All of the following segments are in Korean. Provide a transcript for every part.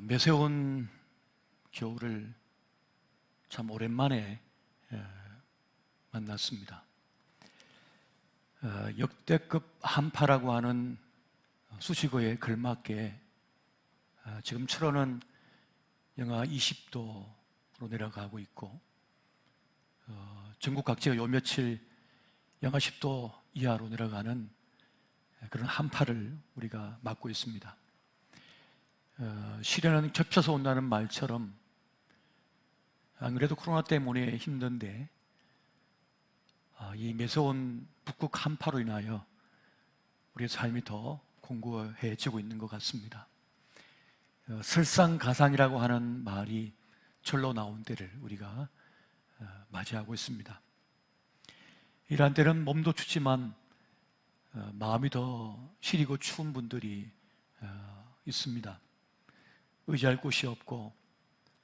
매서운 겨울을 참 오랜만에 만났습니다. 역대급 한파라고 하는 수식어에 걸맞게 지금 철원은 영하 20도로 내려가고 있고 전국 각지가 요 며칠 영하 10도 이하로 내려가는 그런 한파를 우리가 맞고 있습니다. 시련은 겹쳐서 온다는 말처럼 안 그래도 코로나 때문에 힘든데 이 매서운 북극 한파로 인하여 우리의 삶이 더 공고해지고 있는 것 같습니다. 설상가상이라고 하는 말이 절로 나온 때를 우리가 맞이하고 있습니다. 이러한 때는 몸도 춥지만 마음이 더 시리고 추운 분들이 있습니다. 의지할 곳이 없고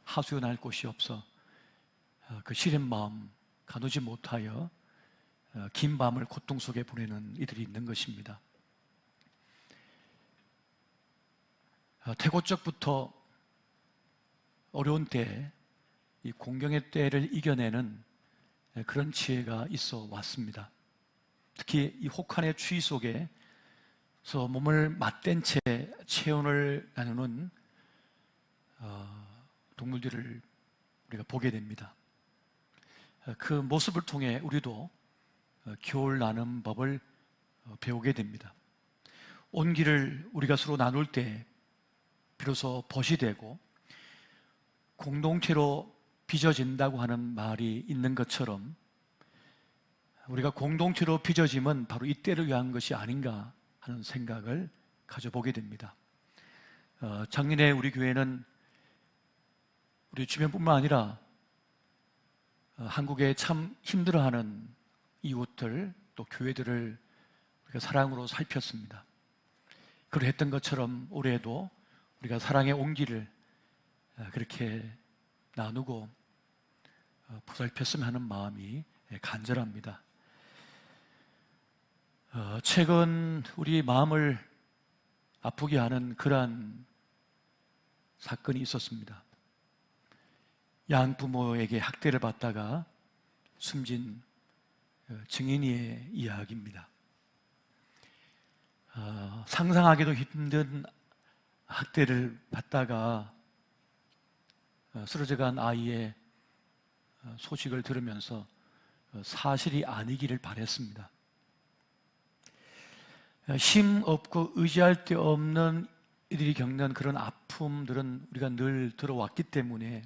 하소연할 곳이 없어 그 시린 마음 가누지 못하여 긴 밤을 고통 속에 보내는 이들이 있는 것입니다. 태고적부터 어려운 때 이 공경의 때를 이겨내는 그런 지혜가 있어 왔습니다. 특히 이 혹한의 추위 속에서 몸을 맞댄 채 체온을 나누는 동물들을 우리가 보게 됩니다. 그 모습을 통해 우리도 겨울 나는 법을 배우게 됩니다. 온기를 우리가 서로 나눌 때 비로소 벗이 되고 공동체로 빚어진다고 하는 말이 있는 것처럼 우리가 공동체로 빚어짐은 바로 이때를 위한 것이 아닌가 하는 생각을 가져보게 됩니다. 작년에 우리 교회는 우리 주변뿐만 아니라 한국에 참 힘들어하는 이웃들 또 교회들을 우리가 사랑으로 살폈습니다. 그랬던 것처럼 올해도 우리가 사랑의 온기를 그렇게 나누고 보살폈으면 하는 마음이 간절합니다. 최근 우리 마음을 아프게 하는 그러한 사건이 있었습니다. 양부모에게 학대를 받다가 숨진 증인이의 이야기입니다. 상상하기도 힘든 학대를 받다가 쓰러져간 아이의 소식을 들으면서 사실이 아니기를 바랬습니다. 힘 없고 의지할 데 없는 이들이 겪는 그런 아픔들은 우리가 늘 들어왔기 때문에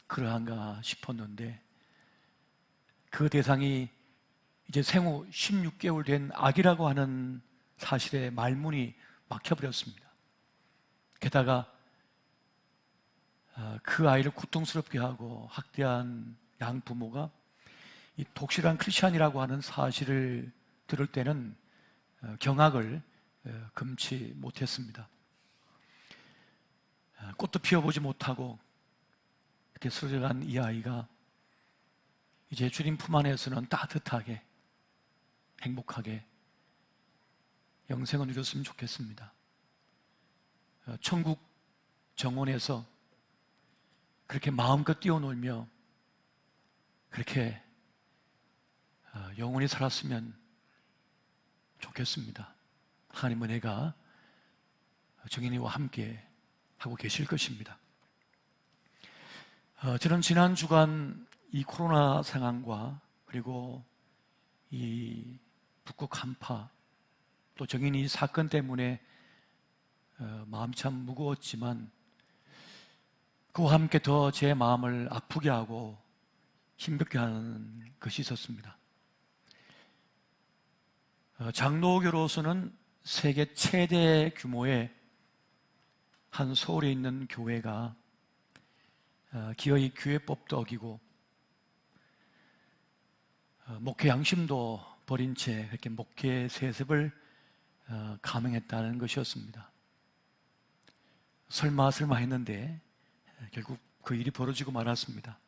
그러한가 싶었는데 그 대상이 이제 생후 16개월 된 아기라고 하는 사실에 말문이 막혀버렸습니다. 게다가 그 아이를 고통스럽게 하고 학대한 양부모가 이 독실한 크리스찬이라고 하는 사실을 들을 때는 경악을 금치 못했습니다. 꽃도 피워보지 못하고 이렇게 쓰러져간 이 아이가 이제 주님 품 안에서는 따뜻하게 행복하게 영생을 누렸으면 좋겠습니다. 천국 정원에서 그렇게 마음껏 뛰어놀며 그렇게 영원히 살았으면 좋겠습니다. 하나님 은혜가 정인이와 함께 하고 계실 것입니다. 저는 지난 주간 이 코로나 상황과 그리고 이 북극 한파 또 정인이 사건 때문에 마음이 참 무거웠지만 그와 함께 더 제 마음을 아프게 하고 힘겹게 하는 것이 있었습니다. 장로교로서는 세계 최대 규모의 한 서울에 있는 교회가 기어이 교회법도 어기고 목회 양심도 버린 채 이렇게 목회 세습을 감행했다는 것이었습니다. 설마 했는데 결국 그 일이 벌어지고 말았습니다.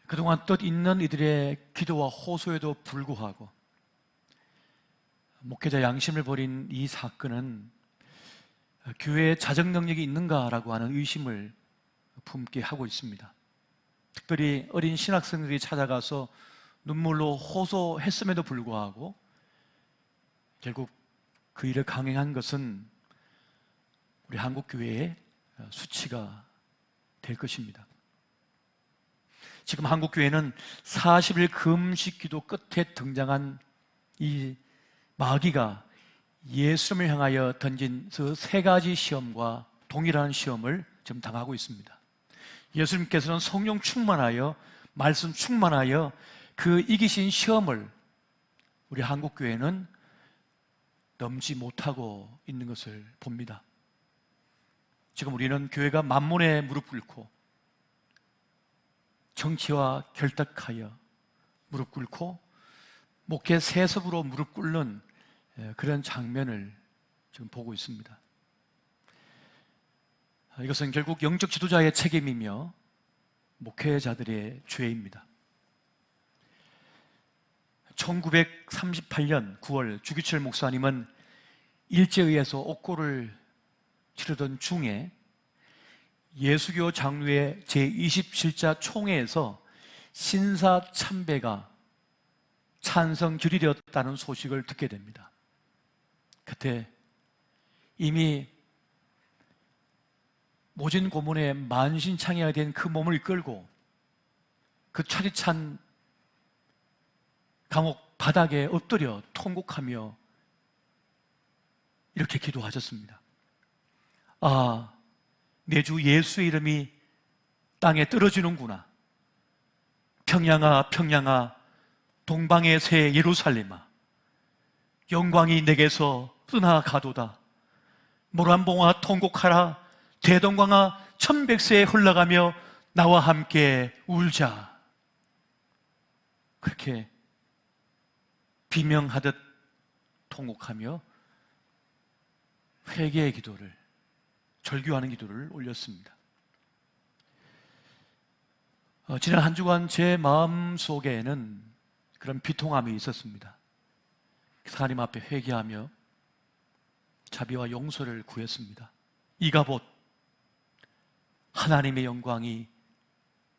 그동안 뜻있는 이들의 기도와 호소에도 불구하고 목회자 양심을 버린 이 사건은 교회에 자정 능력이 있는가라고 하는 의심을 품게 하고 있습니다. 특별히 어린 신학생들이 찾아가서 눈물로 호소했음에도 불구하고 결국 그 일을 강행한 것은 우리 한국 교회의 수치가 될 것입니다. 지금 한국 교회는 40일 금식 기도 끝에 등장한 이 마귀가 예수님을 향하여 던진 그 세 가지 시험과 동일한 시험을 지금 당하고 있습니다. 예수님께서는 성령 충만하여 말씀 충만하여 그 이기신 시험을 우리 한국 교회는 넘지 못하고 있는 것을 봅니다. 지금 우리는 교회가 만몬에 무릎 꿇고 정치와 결탁하여 무릎 꿇고 목회 세습으로 무릎 꿇는 그런 장면을 지금 보고 있습니다. 이것은 결국 영적 지도자의 책임이며 목회자들의 죄입니다. 1938년 9월 주기철 목사님은 일제의해서 옥고를 치르던 중에 예수교 장로회 제27자 총회에서 신사 참배가 찬성 결의되었다는 소식을 듣게 됩니다. 그때 이미 모진 고문에 만신창이가 된 그 몸을 이끌고 그 차디찬 감옥 바닥에 엎드려 통곡하며 이렇게 기도하셨습니다. 아, 내 주 예수의 이름이 땅에 떨어지는구나. 평양아, 평양아, 동방의 새 예루살렘아, 영광이 내게서 떠나가도다. 모란봉아 통곡하라. 대동강아 천백세에 흘러가며 나와 함께 울자. 그렇게 비명하듯 통곡하며 회개의 기도를, 절규하는 기도를 올렸습니다. 지난 한 주간 제 마음 속에는 그런 비통함이 있었습니다. 하나님 앞에 회개하며 자비와 용서를 구했습니다. 이가봇, 하나님의 영광이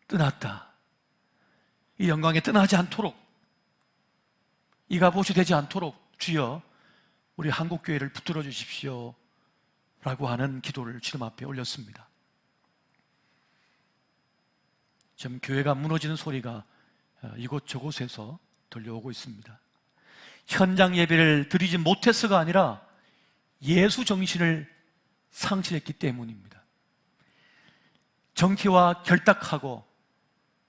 떠났다. 이 영광이 떠나지 않도록, 이가봇이 되지 않도록 주여 우리 한국교회를 붙들어 주십시오 라고 하는 기도를 주님 앞에 올렸습니다. 지금 교회가 무너지는 소리가 이곳저곳에서 들려오고 있습니다. 현장 예배를 드리지 못해서가 아니라 예수 정신을 상실했기 때문입니다. 정치와 결탁하고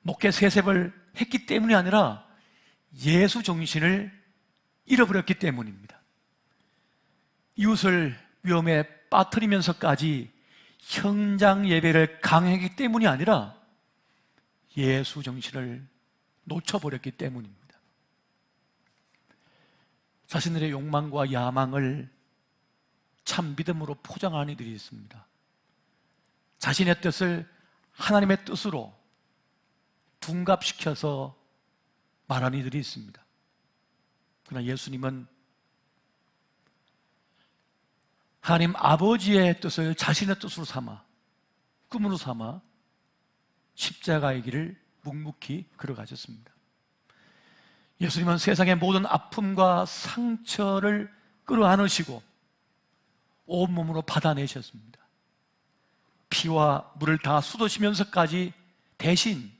목회 세습을 했기 때문이 아니라 예수 정신을 잃어버렸기 때문입니다. 이웃을 위험에 빠뜨리면서까지 현장 예배를 강행했기 때문이 아니라 예수 정신을 놓쳐버렸기 때문입니다. 자신들의 욕망과 야망을 참 믿음으로 포장하는 이들이 있습니다. 자신의 뜻을 하나님의 뜻으로 둔갑시켜서 말하는 이들이 있습니다. 그러나 예수님은 하나님 아버지의 뜻을 자신의 뜻으로 삼아, 꿈으로 삼아 십자가의 길을 묵묵히 걸어가셨습니다. 예수님은 세상의 모든 아픔과 상처를 끌어안으시고 온몸으로 받아내셨습니다. 피와 물을 다 쏟으시면서까지 대신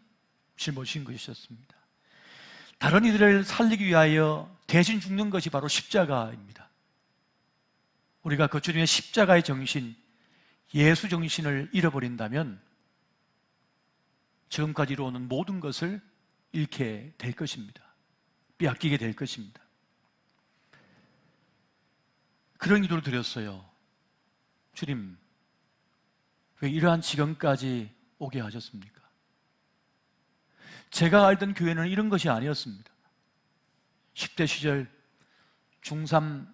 짊어진 것이었습니다. 다른 이들을 살리기 위하여 대신 죽는 것이 바로 십자가입니다. 우리가 그 주님의 십자가의 정신, 예수 정신을 잃어버린다면 지금까지 이루어오는 모든 것을 잃게 될 것입니다. 빼앗기게 될 것입니다. 그런 기도를 드렸어요. 주님, 왜 이러한 지경까지 오게 하셨습니까? 제가 알던 교회는 이런 것이 아니었습니다. 10대 시절 중3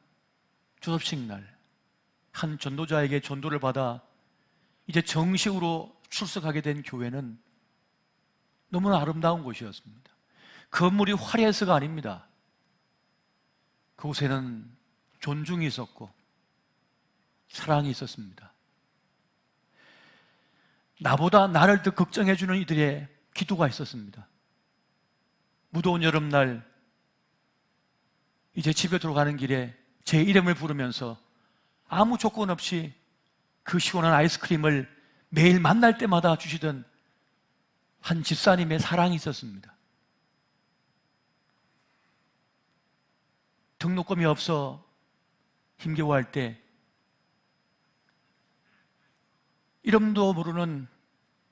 졸업식 날 한 전도자에게 전도를 받아 이제 정식으로 출석하게 된 교회는 너무나 아름다운 곳이었습니다. 건물이 화려해서가 아닙니다. 그곳에는 존중이 있었고 사랑이 있었습니다. 나보다 나를 더 걱정해주는 이들의 기도가 있었습니다. 무더운 여름날 이제 집에 들어가는 길에 제 이름을 부르면서 아무 조건 없이 그 시원한 아이스크림을 매일 만날 때마다 주시던 한 집사님의 사랑이 있었습니다. 등록금이 없어 힘겨워할 때 이름도 모르는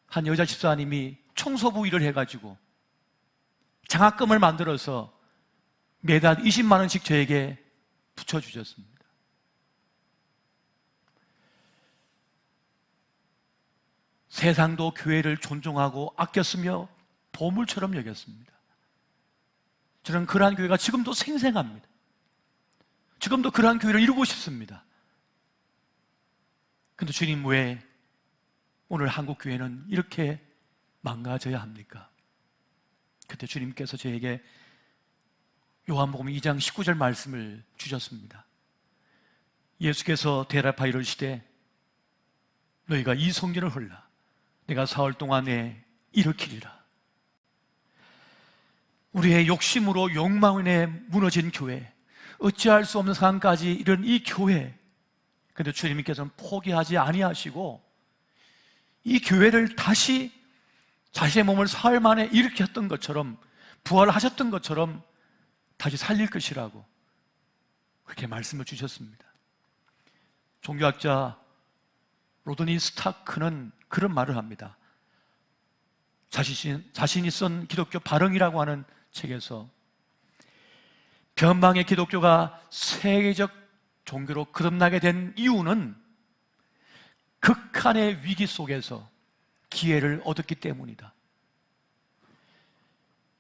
한 여자 집사님이 청소부 일을 해가지고 장학금을 만들어서 매달 20만 원씩 저에게 붙여주셨습니다. 세상도 교회를 존중하고 아꼈으며 보물처럼 여겼습니다. 저는 그러한 교회가 지금도 생생합니다. 지금도 그러한 교회를 이루고 싶습니다. 근데 주님, 왜 오늘 한국 교회는 이렇게 망가져야 합니까? 그때 주님께서 저에게 요한복음 2장 19절 말씀을 주셨습니다. 예수께서 대답하여 이르시되 너희가 이 성전을 헐라 내가 사흘 동안에 일으키리라. 우리의 욕심으로 욕망에 무너진 교회, 어찌할 수 없는 상황까지 이른 이 교회, 그런데 주님께서는 포기하지 아니하시고 이 교회를 다시 자신의 몸을 사흘 만에 일으켰던 것처럼, 부활하셨던 것처럼 다시 살릴 것이라고 그렇게 말씀을 주셨습니다. 종교학자 로드니 스타크는 그런 말을 합니다. 자신이 쓴 기독교 발흥이라고 하는 책에서 변방의 기독교가 세계적 종교로 거듭나게 된 이유는 극한의 위기 속에서 기회를 얻었기 때문이다.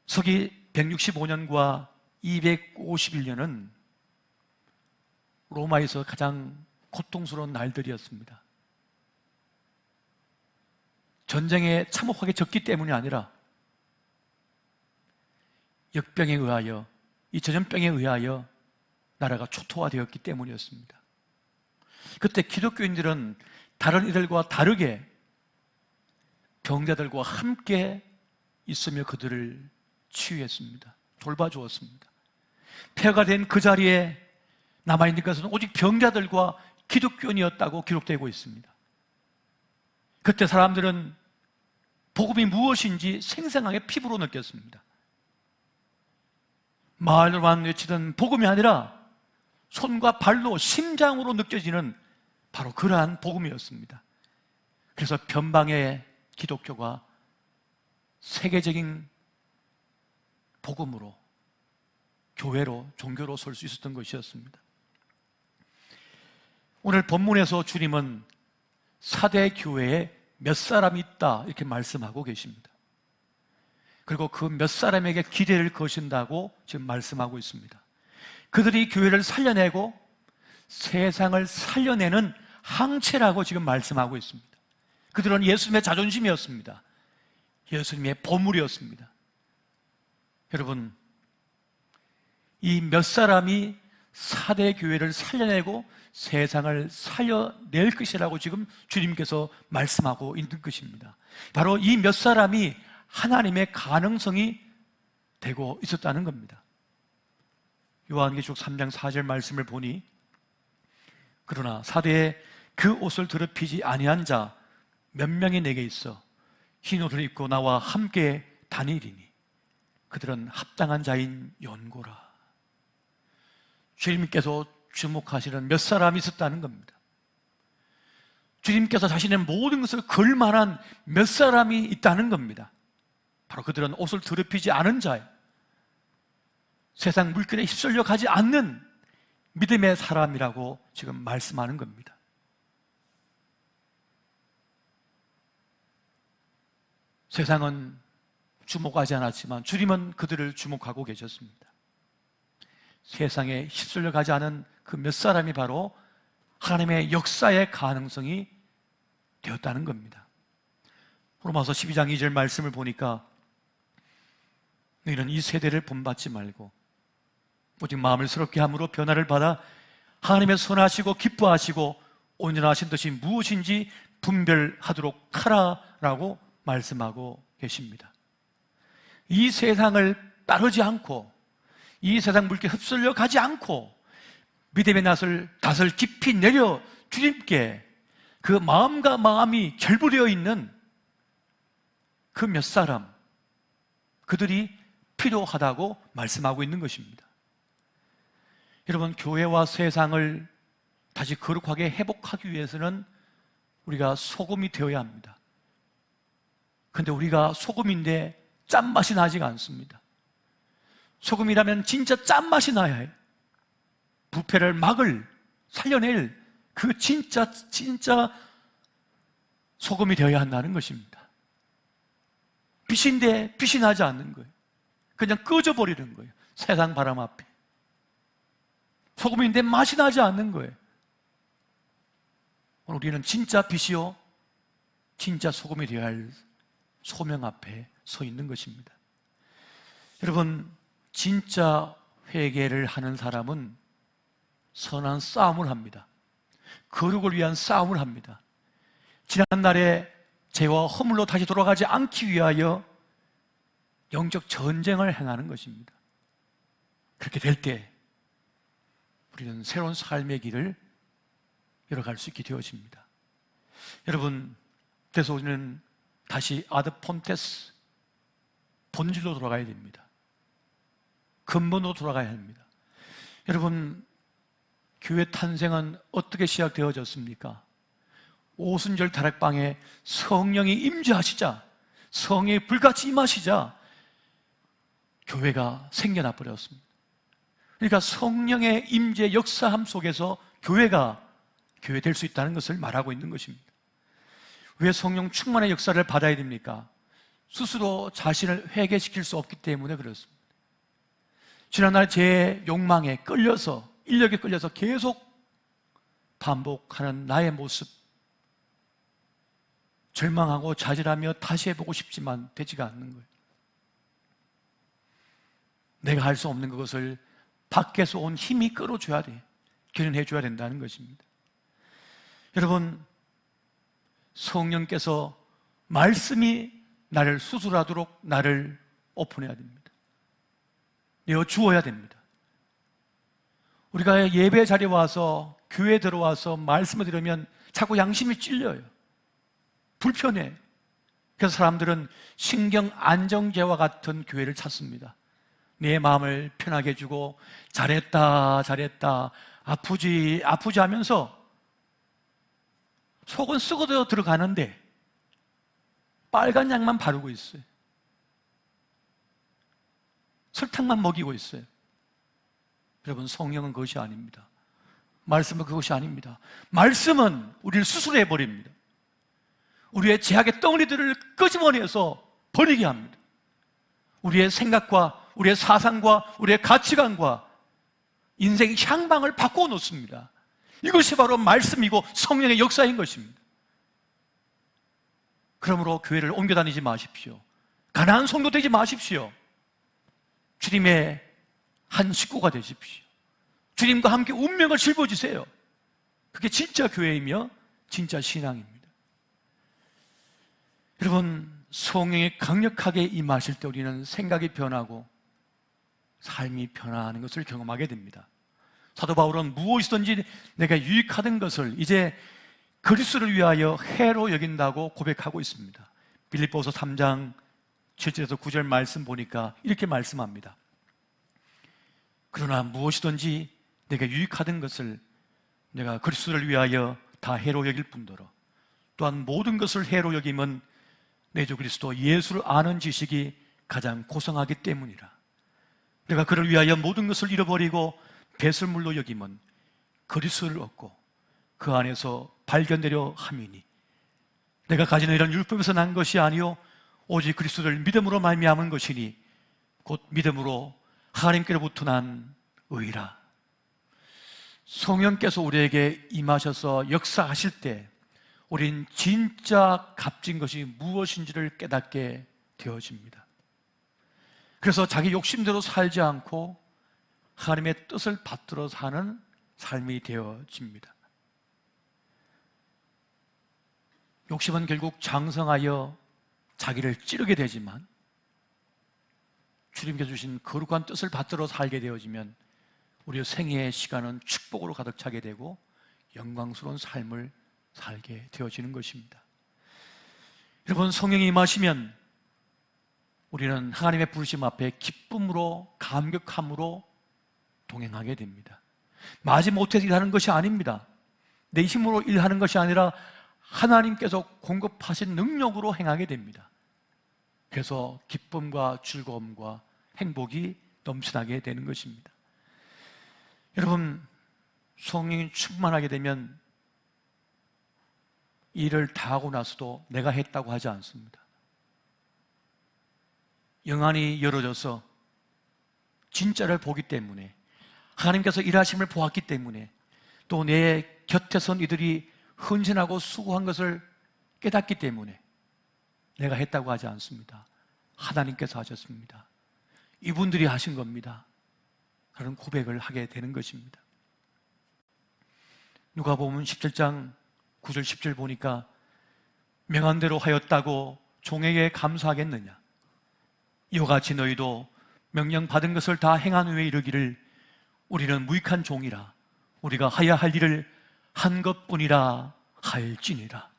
서기 165년과 251년은 로마에서 가장 고통스러운 날들이었습니다. 전쟁에 참혹하게 졌기 때문이 아니라 역병에 의하여, 이 전염병에 의하여 나라가 초토화되었기 때문이었습니다. 그때 기독교인들은 다른 이들과 다르게 병자들과 함께 있으며 그들을 치유했습니다. 돌봐주었습니다. 폐허가 된 그 자리에 남아있는 것은 오직 병자들과 기독교인이었다고 기록되고 있습니다. 그때 사람들은 복음이 무엇인지 생생하게 피부로 느꼈습니다. 말로만 외치던 복음이 아니라 손과 발로, 심장으로 느껴지는 바로 그러한 복음이었습니다. 그래서 변방의 기독교가 세계적인 복음으로, 교회로, 종교로 설 수 있었던 것이었습니다. 오늘 본문에서 주님은 4대 교회에 몇 사람이 있다 이렇게 말씀하고 계십니다. 그리고 그 몇 사람에게 기대를 거신다고 지금 말씀하고 있습니다. 그들이 교회를 살려내고 세상을 살려내는 항체라고 지금 말씀하고 있습니다. 그들은 예수님의 자존심이었습니다. 예수님의 보물이었습니다. 여러분, 이 몇 사람이 4대 교회를 살려내고 세상을 살려낼 것이라고 지금 주님께서 말씀하고 있는 것입니다. 바로 이 몇 사람이 하나님의 가능성이 되고 있었다는 겁니다. 요한계시록 3장 4절 말씀을 보니 그러나 4대에 그 옷을 더럽히지 아니한 자 몇 명이 내게 있어 흰 옷을 입고 나와 함께 다니리니 그들은 합당한 자인 연고라. 주님께서 주목하시는 몇 사람이 있었다는 겁니다. 주님께서 자신의 모든 것을 걸 만한 몇 사람이 있다는 겁니다. 바로 그들은 옷을 더럽히지 않은 자예요. 세상 물결에 휩쓸려 가지 않는 믿음의 사람이라고 지금 말씀하는 겁니다. 세상은 주목하지 않았지만 주님은 그들을 주목하고 계셨습니다. 세상에 휩쓸려 가지 않은 그 몇 사람이 바로 하나님의 역사의 가능성이 되었다는 겁니다. 로마서 12장 2절 말씀을 보니까 너희는 이 세대를 본받지 말고 오직 마음을 새롭게 함으로 변화를 받아 하나님의 선하시고 기뻐하시고 온전하신 뜻이 무엇인지 분별하도록 하라라고 말씀하고 계십니다. 이 세상을 따르지 않고 이 세상 물결에 흡수려 가지 않고 믿음의 낯을 깊이 내려 주님께 그 마음과 마음이 결부되어 있는 그 몇 사람, 그들이 필요하다고 말씀하고 있는 것입니다. 여러분, 교회와 세상을 다시 거룩하게 회복하기 위해서는 우리가 소금이 되어야 합니다. 그런데 우리가 소금인데 짠맛이 나지가 않습니다. 소금이라면 진짜 짠맛이 나야 해요. 부패를 살려낼 그 진짜 소금이 되어야 한다는 것입니다. 빛인데 빛이 나지 않는 거예요. 그냥 꺼져버리는 거예요. 세상 바람 앞에. 소금인데 맛이 나지 않는 거예요. 우리는 진짜 빛이요, 진짜 소금이 되어야 할 소명 앞에 서 있는 것입니다. 여러분, 진짜 회개를 하는 사람은 선한 싸움을 합니다. 거룩을 위한 싸움을 합니다. 지난날에 죄와 허물로 다시 돌아가지 않기 위하여 영적 전쟁을 행하는 것입니다. 그렇게 될 때 우리는 새로운 삶의 길을 열어갈 수 있게 되어집니다. 여러분, 그래서 우리는 다시 아드폰테스, 본질로 돌아가야 됩니다. 근본으로 돌아가야 합니다. 여러분, 교회 탄생은 어떻게 시작되어졌습니까? 오순절 다락방에 성령이 임재하시자, 성령이 불같이 임하시자 교회가 생겨나 버렸습니다. 그러니까 성령의 임재 역사함 속에서 교회가 교회 될 수 있다는 것을 말하고 있는 것입니다. 왜 성령 충만의 역사를 받아야 됩니까? 스스로 자신을 회개시킬 수 없기 때문에 그렇습니다. 지난날 제 욕망에 끌려서, 인력에 끌려서 계속 반복하는 나의 모습, 절망하고 자질하며 다시 해보고 싶지만 되지가 않는 거예요. 내가 할 수 없는 그것을 밖에서 온 힘이 끌어줘야 돼. 견인해줘야 된다는 것입니다. 여러분, 성령께서 말씀이 나를 수술하도록 나를 오픈해야 됩니다. 내어주어야 됩니다. 우리가 예배 자리에 와서, 교회에 들어와서 말씀을 들으면 자꾸 양심이 찔려요. 불편해. 그래서 사람들은 신경 안정제와 같은 교회를 찾습니다. 내 마음을 편하게 해주고 잘했다 아프지 하면서 속은 썩어져 들어가는데 빨간 약만 바르고 있어요. 설탕만 먹이고 있어요. 여러분, 성령은 그것이 아닙니다. 말씀은 그것이 아닙니다. 말씀은 우리를 수술해버립니다. 우리의 죄악의 덩어리들을 끄집어내서 버리게 합니다. 우리의 생각과 우리의 사상과 우리의 가치관과 인생의 향방을 바꾸어 놓습니다. 이것이 바로 말씀이고 성령의 역사인 것입니다. 그러므로 교회를 옮겨 다니지 마십시오. 가난한 성도 되지 마십시오. 주님의 한 식구가 되십시오. 주님과 함께 운명을 짊어지세요. 그게 진짜 교회이며 진짜 신앙입니다. 여러분, 성령이 강력하게 임하실 때 우리는 생각이 변하고 삶이 변화하는 것을 경험하게 됩니다. 사도 바울은 무엇이든지 내가 유익하던 것을 이제 그리스도를 위하여 해로 여긴다고 고백하고 있습니다. 빌립보서 3장 7절에서 9절 말씀 보니까 이렇게 말씀합니다. 그러나 무엇이든지 내가 유익하던 것을 내가 그리스도를 위하여 다 해로 여길 뿐더러 또한 모든 것을 해로 여김은 내 주 그리스도 예수를 아는 지식이 가장 고상하기 때문이라. 내가 그를 위하여 모든 것을 잃어버리고 배설물로 여김은 그리스도를 얻고 그 안에서 발견되려 함이니 내가 가지는 이런 율법에서 난 것이 아니요 오직 그리스도를 믿음으로 말미암은 것이니 곧 믿음으로 하나님께로부터 난 의라. 성령께서 우리에게 임하셔서 역사하실 때 우린 진짜 값진 것이 무엇인지를 깨닫게 되어집니다. 그래서 자기 욕심대로 살지 않고 하나님의 뜻을 받들어 사는 삶이 되어집니다. 욕심은 결국 장성하여 자기를 찌르게 되지만 주님께서 주신 거룩한 뜻을 받들어 살게 되어지면 우리의 생애의 시간은 축복으로 가득 차게 되고 영광스러운 삶을 살게 되어지는 것입니다. 여러분, 성령이 임하시면 우리는 하나님의 부르심 앞에 기쁨으로, 감격함으로 동행하게 됩니다. 마지못해서 일하는 것이 아닙니다. 내 힘으로 일하는 것이 아니라 하나님께서 공급하신 능력으로 행하게 됩니다. 그래서 기쁨과 즐거움과 행복이 넘쳐나게 되는 것입니다. 여러분, 성령이 충만하게 되면 일을 다 하고 나서도 내가 했다고 하지 않습니다. 영안이 열어져서 진짜를 보기 때문에, 하나님께서 일하심을 보았기 때문에, 또 내 곁에 선 이들이 헌신하고 수고한 것을 깨닫기 때문에 내가 했다고 하지 않습니다. 하나님께서 하셨습니다. 이분들이 하신 겁니다. 그런 고백을 하게 되는 것입니다. 누가복음 17장 9절 10절 보니까 명한 대로 하였다고 종에게 감사하겠느냐, 이와 같이 너희도 명령 받은 것을 다 행한 후에 이르기를 우리는 무익한 종이라 우리가 하야 할 일을 한 것뿐이라 할지니라.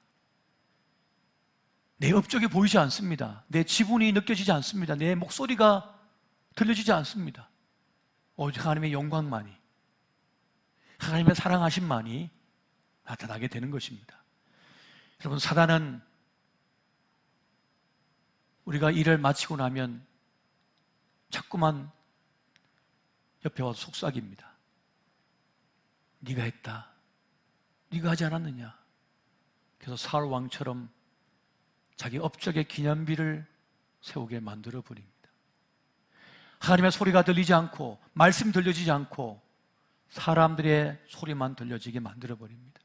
내 업적이 보이지 않습니다. 내 지분이 느껴지지 않습니다. 내 목소리가 들려지지 않습니다. 오직 하나님의 영광만이, 하나님의 사랑하심만이 나타나게 되는 것입니다. 여러분, 사단은 우리가 일을 마치고 나면 자꾸만 옆에 와서 속삭입니다. 네가 했다, 네가 하지 않았느냐. 그래서 사울 왕처럼 자기 업적의 기념비를 세우게 만들어 버립니다. 하나님의 소리가 들리지 않고 말씀 들려지지 않고 사람들의 소리만 들려지게 만들어 버립니다.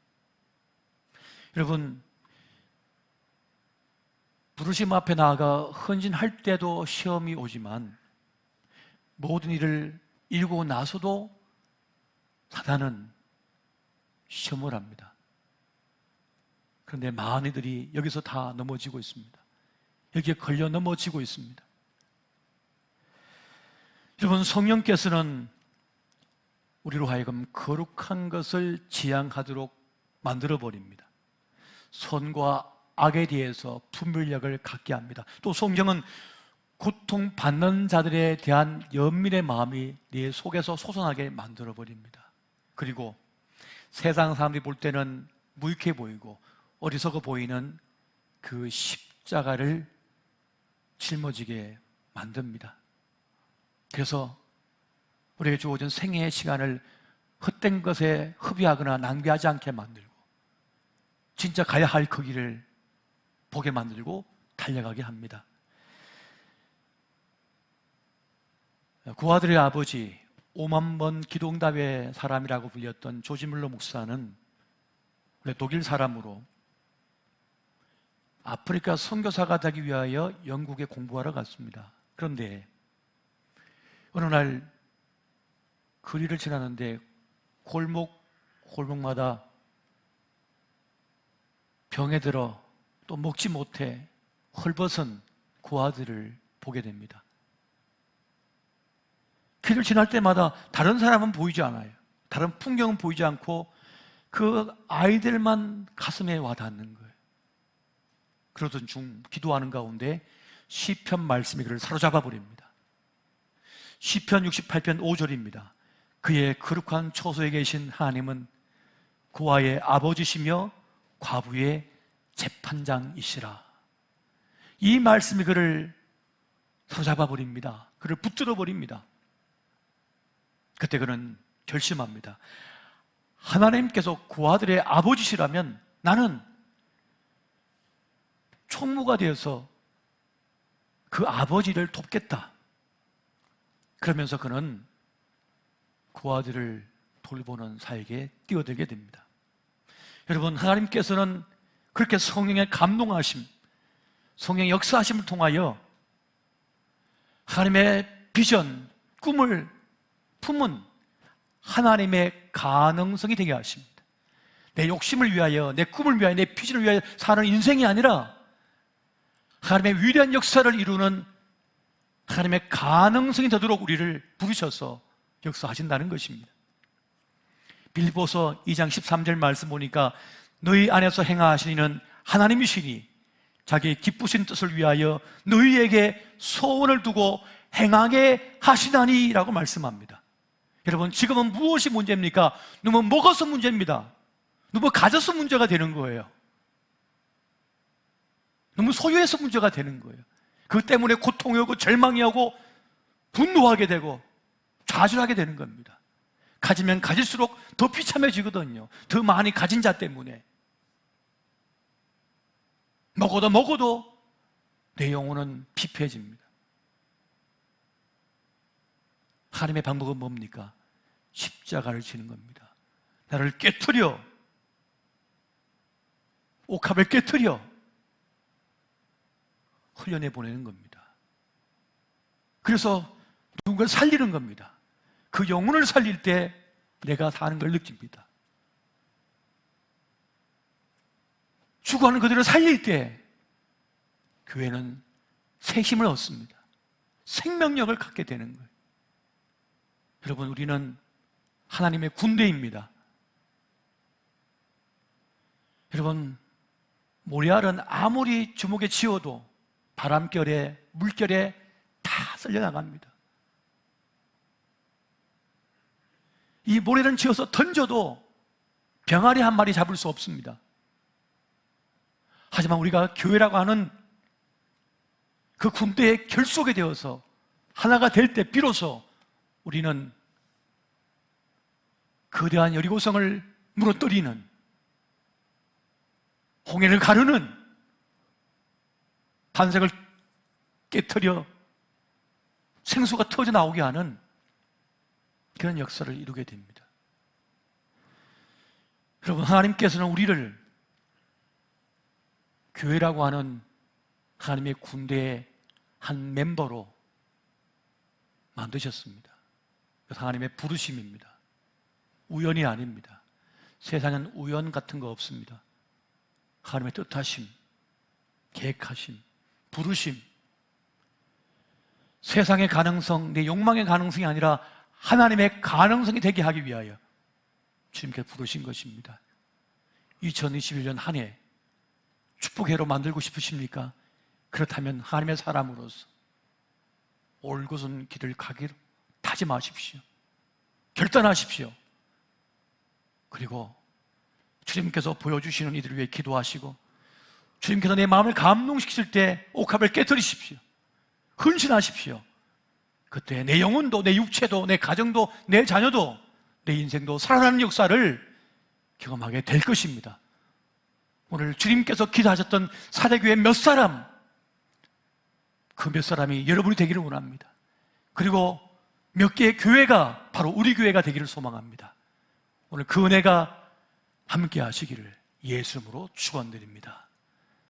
여러분, 부르심 앞에 나아가 헌신할 때도 시험이 오지만 모든 일을 이루고 나서도 사단은 시험을 합니다. 그런데 많은 이들이 여기서 다 넘어지고 있습니다. 여기에 걸려 넘어지고 있습니다. 여러분, 성령께서는 우리로 하여금 거룩한 것을 지향하도록 만들어버립니다. 선과 악에 대해서 분별력을 갖게 합니다. 또 성경은 고통받는 자들에 대한 연민의 마음이 네 속에서 솟아나게 만들어버립니다. 그리고 세상 사람들이 볼 때는 무익해 보이고 어리석어 보이는 그 십자가를 짊어지게 만듭니다. 그래서 우리에게 주어진 생애의 시간을 헛된 것에 허비하거나 낭비하지 않게 만들고 진짜 가야 할 그 길을 보게 만들고 달려가게 합니다. 고아들의 아버지, 5만 번 기도응답의 사람이라고 불렸던 조지 물러 목사는 원래 독일 사람으로 아프리카 선교사가 되기 위하여 영국에 공부하러 갔습니다. 그런데 어느 날 거리를 지나는데 골목마다 병에 들어 또 먹지 못해 헐벗은 고아들을 보게 됩니다. 길을 지날 때마다 다른 사람은 보이지 않아요. 다른 풍경은 보이지 않고 그 아이들만 가슴에 와닿는 거예요. 그러던 중 기도하는 가운데 시편 말씀이 그를 사로잡아 버립니다. 시편 68편 5절입니다. 그의 거룩한 초소에 계신 하나님은 고아의 아버지시며 과부의 재판장이시라. 이 말씀이 그를 사로잡아 버립니다. 그를 붙들어 버립니다. 그때 그는 결심합니다. 하나님께서 고아들의 아버지시라면 나는 총무가 되어서 그 아버지를 돕겠다. 그러면서 그는 고아들을 돌보는 사역에 뛰어들게 됩니다. 여러분, 하나님께서는 그렇게 성령의 감동하심, 성령의 역사하심을 통하여 하나님의 비전, 꿈을 품은 하나님의 가능성이 되게 하십니다. 내 욕심을 위하여, 내 꿈을 위하여, 내 비전을 위하여 사는 인생이 아니라 하나님의 위대한 역사를 이루는 하나님의 가능성이 되도록 우리를 부르셔서 역사하신다는 것입니다. 빌립보서 2장 13절 말씀 보니까 너희 안에서 행하시는 이는 하나님이시니 자기의 기쁘신 뜻을 위하여 너희에게 소원을 두고 행하게 하시다니 라고 말씀합니다. 여러분, 지금은 무엇이 문제입니까? 너무 먹어서 문제입니다. 너무 가져서 문제가 되는 거예요. 너무 소유해서 문제가 되는 거예요. 그 때문에 고통이 오고 절망이 오고 분노하게 되고 좌절하게 되는 겁니다. 가지면 가질수록 더 비참해지거든요. 더 많이 가진 자 때문에. 먹어도 내 영혼은 피폐해집니다. 하나님의 방법은 뭡니까? 십자가를 지는 겁니다. 나를 깨트려, 옥합을 깨트려 훈련해 보내는 겁니다. 그래서 누군가를 살리는 겁니다. 그 영혼을 살릴 때 내가 사는 걸 느낍니다. 죽어가는 그들을 살릴 때 교회는 새 힘을 얻습니다. 생명력을 갖게 되는 거예요. 여러분, 우리는 하나님의 군대입니다. 여러분, 모리알은 아무리 주먹에 쥐어도 바람결에 물결에 다 쓸려나갑니다. 이 모래는 쥐어서 던져도 병아리 한 마리 잡을 수 없습니다. 하지만 우리가 교회라고 하는 그 군대에 결속이 되어서 하나가 될 때 비로소 우리는 거대한 여리고성을 무너뜨리는, 홍해를 가르는, 반석을 깨트려 생수가 터져 나오게 하는 그런 역사를 이루게 됩니다. 여러분, 하나님께서는 우리를 교회라고 하는 하나님의 군대의 한 멤버로 만드셨습니다. 그래서 하나님의 부르심입니다. 우연이 아닙니다. 세상엔 우연 같은 거 없습니다. 하나님의 뜻하심, 계획하심, 부르심, 세상의 가능성, 내 욕망의 가능성이 아니라 하나님의 가능성이 되게 하기 위하여 주님께서 부르신 것입니다. 2021년 한 해 축복해로 만들고 싶으십니까? 그렇다면 하나님의 사람으로서 올곧은 길을 가기로 다짐하십시오. 결단하십시오. 그리고 주님께서 보여주시는 이들을 위해 기도하시고, 주님께서 내 마음을 감동시키실 때 옥합을 깨뜨리십시오. 헌신하십시오. 그때 내 영혼도, 내 육체도, 내 가정도, 내 자녀도, 내 인생도 살아나는 역사를 경험하게 될 것입니다. 오늘 주님께서 기도하셨던 사대교회 몇 사람, 그 몇 사람이 여러분이 되기를 원합니다. 그리고 몇 개의 교회가 바로 우리 교회가 되기를 소망합니다. 오늘 그 은혜가 함께 하시기를 예수 이름으로 축원드립니다.